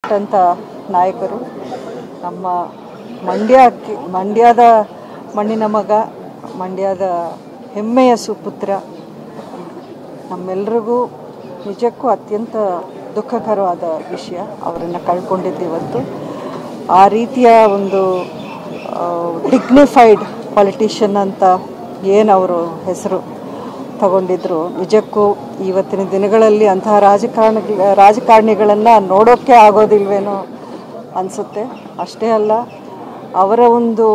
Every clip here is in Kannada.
ಕೊಟ್ಟಂಥ ನಾಯಕರು. ನಮ್ಮ ಮಂಡ್ಯದ ಮಣ್ಣಿನ ಮಗ, ಮಂಡ್ಯದ ಹೆಮ್ಮೆಯ ಸುಪುತ್ರ. ನಮ್ಮೆಲ್ಲರಿಗೂ ನಿಜಕ್ಕೂ ಅತ್ಯಂತ ದುಃಖಕರವಾದ ವಿಷಯ, ಅವರನ್ನು ಕಳ್ಕೊಂಡಿದ್ದು ಇವತ್ತು. ಆ ರೀತಿಯ ಒಂದು ಡಿಗ್ನಿಫೈಡ್ ಪೊಲಿಟಿಷಿಯನ್ ಅಂತ ಏನು ಅವರು ಹೆಸರು ತಗೊಂಡಿದ್ರು, ನಿಜಕ್ಕೂ ಇವತ್ತಿನ ದಿನಗಳಲ್ಲಿ ಅಂತಹ ರಾಜಕಾರಣಿಗಳನ್ನು ನೋಡೋಕ್ಕೆ ಆಗೋದಿಲ್ವೇನೋ ಅನಿಸುತ್ತೆ. ಅಷ್ಟೇ ಅಲ್ಲ, ಅವರ ಒಂದು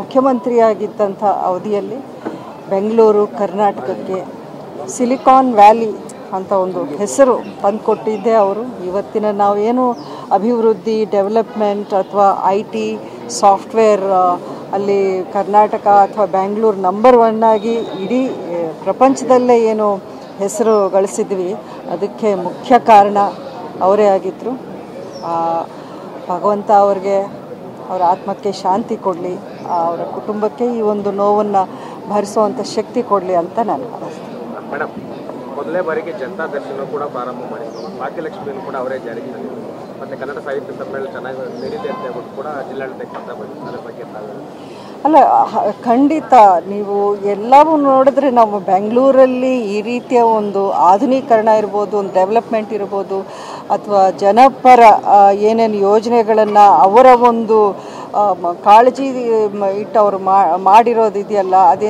ಮುಖ್ಯಮಂತ್ರಿಯಾಗಿದ್ದಂಥ ಅವಧಿಯಲ್ಲಿ ಬೆಂಗಳೂರು ಕರ್ನಾಟಕಕ್ಕೆ ಸಿಲಿಕಾನ್ ವ್ಯಾಲಿ ಅಂತ ಒಂದು ಹೆಸರು ತಂದುಕೊಟ್ಟಿದ್ದೇ ಅವರು. ಇವತ್ತಿನ ನಾವೇನು ಅಭಿವೃದ್ಧಿ, ಡೆವಲಪ್ಮೆಂಟ್ ಅಥವಾ IT ಸಾಫ್ಟ್ವೇರ್ ಅಲ್ಲಿ ಕರ್ನಾಟಕ ಅಥವಾ ಬೆಂಗಳೂರು ನಂಬರ್ 1 ಆಗಿ ಇಡೀ ಪ್ರಪಂಚದಲ್ಲೇ ಏನು ಹೆಸರು ಗಳಿಸಿದ್ವಿ, ಅದಕ್ಕೆ ಮುಖ್ಯ ಕಾರಣ ಅವರೇ ಆಗಿದ್ದರು. ಭಗವಂತ ಅವ್ರಿಗೆ, ಅವರ ಆತ್ಮಕ್ಕೆ ಶಾಂತಿ ಕೊಡಲಿ, ಅವರ ಕುಟುಂಬಕ್ಕೆ ಈ ಒಂದು ನೋವನ್ನು ಭರಿಸುವಂಥ ಶಕ್ತಿ ಕೊಡಲಿ ಅಂತ ನಾನು ಭಾವಿಸ್ತೀನಿ. ಮೇಡಮ್, ಮೊದಲನೇ ಬಾರಿಗೆ ಜನತಾ ದರ್ಶನ ಕೂಡ ಪ್ರಾರಂಭ ಮಾಡಿದ್ರು. ಭಾಗ್ಯಲಕ್ಷ್ಮಿಯನ್ನು ಕೂಡ ಅವರೇ ಜಾರಿಗೆ ತಂದಿದ್ರು. ಮತ್ತು ಕನ್ನಡ ಸಾಹಿತ್ಯ ಸಮ್ಮೇಳನ ಚೆನ್ನಾಗಿ ನಡೀತೆ ಅಂತ ಹೇಳ್ಬಿಟ್ಟು ಕೂಡ ಜಿಲ್ಲಾಡಳಿತಕ್ಕೆ ಪತ್ರ ಬಂದಿತ್ತು. ಅದ್ರ ಬಗ್ಗೆ ಅಲ್ಲ, ಖಂಡಿತ ನೀವು ಎಲ್ಲವೂ ನೋಡಿದ್ರೆ ನಾವು ಬೆಂಗಳೂರಲ್ಲಿ ಈ ರೀತಿಯ ಒಂದು ಆಧುನೀಕರಣ ಇರ್ಬೋದು, ಒಂದು ಡೆವಲಪ್ಮೆಂಟ್ ಇರ್ಬೋದು, ಅಥವಾ ಜನಪರ ಏನೇನು ಯೋಜನೆಗಳನ್ನು ಅವರ ಒಂದು ಕಾಳಜಿ ಇಟ್ಟು ಅವರು ಮಾಡಿರೋದಿದೆಯಲ್ಲ, ಅದು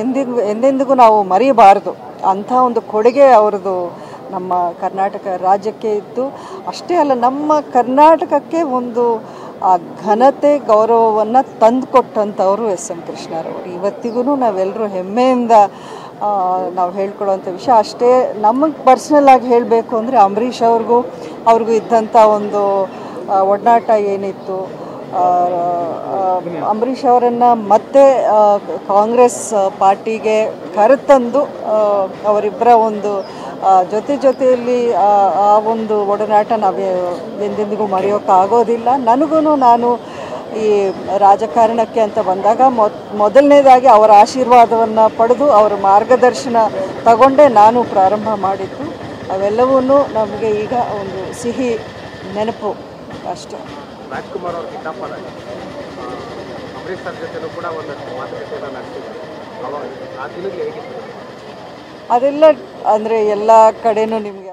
ಎಂದೆಂದಿಗೂ ನಾವು ಮರೆಯಬಾರದು. ಅಂಥ ಒಂದು ಕೊಡುಗೆ ಅವ್ರದ್ದು ನಮ್ಮ ಕರ್ನಾಟಕ ರಾಜ್ಯಕ್ಕೆ ಇತ್ತು. ಅಷ್ಟೇ ಅಲ್ಲ, ನಮ್ಮ ಕರ್ನಾಟಕಕ್ಕೆ ಒಂದು ಆ ಘನತೆ, ಗೌರವವನ್ನು ತಂದುಕೊಟ್ಟಂಥವರು SM ಕೃಷ್ಣರವರು. ಇವತ್ತಿಗೂ ನಾವೆಲ್ಲರೂ ಹೆಮ್ಮೆಯಿಂದ ನಾವು ಹೇಳ್ಕೊಳ್ಳೋವಂಥ ವಿಷಯ. ಅಷ್ಟೇ, ನಮಗೆ ಪರ್ಸ್ನಲ್ ಆಗಿ ಹೇಳಬೇಕು ಅಂದರೆ ಅಂಬರೀಷ್ ಅವ್ರಿಗೂ ಇದ್ದಂಥ ಒಂದು ಒಡನಾಟ ಏನಿತ್ತು, ಅಂಬರೀಷ್ ಅವರನ್ನು ಮತ್ತೆ ಕಾಂಗ್ರೆಸ್ ಪಾರ್ಟಿಗೆ ಕರೆತಂದು ಅವರಿಬ್ಬರ ಒಂದು ಜೊತೆಯಲ್ಲಿ ಆ ಒಂದು ಒಡನಾಟ ನಾವು ಎಂದೆಂದಿಗೂ ಮರೆಯೋಕ್ಕಾಗೋದಿಲ್ಲ. ನಾನು ಈ ರಾಜಕಾರಣಕ್ಕೆ ಅಂತ ಬಂದಾಗ ಮೊದಲನೇದಾಗಿ ಅವರ ಆಶೀರ್ವಾದವನ್ನು ಪಡೆದು ಅವರ ಮಾರ್ಗದರ್ಶನ ತಗೊಂಡೇ ನಾನು ಪ್ರಾರಂಭ ಮಾಡಿದ್ದು. ಅವೆಲ್ಲವೂ ನಮಗೆ ಈಗ ಒಂದು ಸಿಹಿ ನೆನಪು ಅಷ್ಟೇ. ರಾಜ್ಕುಮಾರ್ ಅವರು ಕಿತಾಪದ ಅಂಬರೀಷ್ ಸರ್ ಜೊತೆನೂ ಕೂಡ ಒಂದಷ್ಟು ಮಾತುಕತೆಯನ್ನು ನಡೆಸಿದ್ದಾರೆ. ಆ ದಿನಗಳು ಹೇಗಿತ್ತು? ಅದೆಲ್ಲ ಅಂದರೆ ಎಲ್ಲ ಕಡೆನೂ ನಿಮಗೆ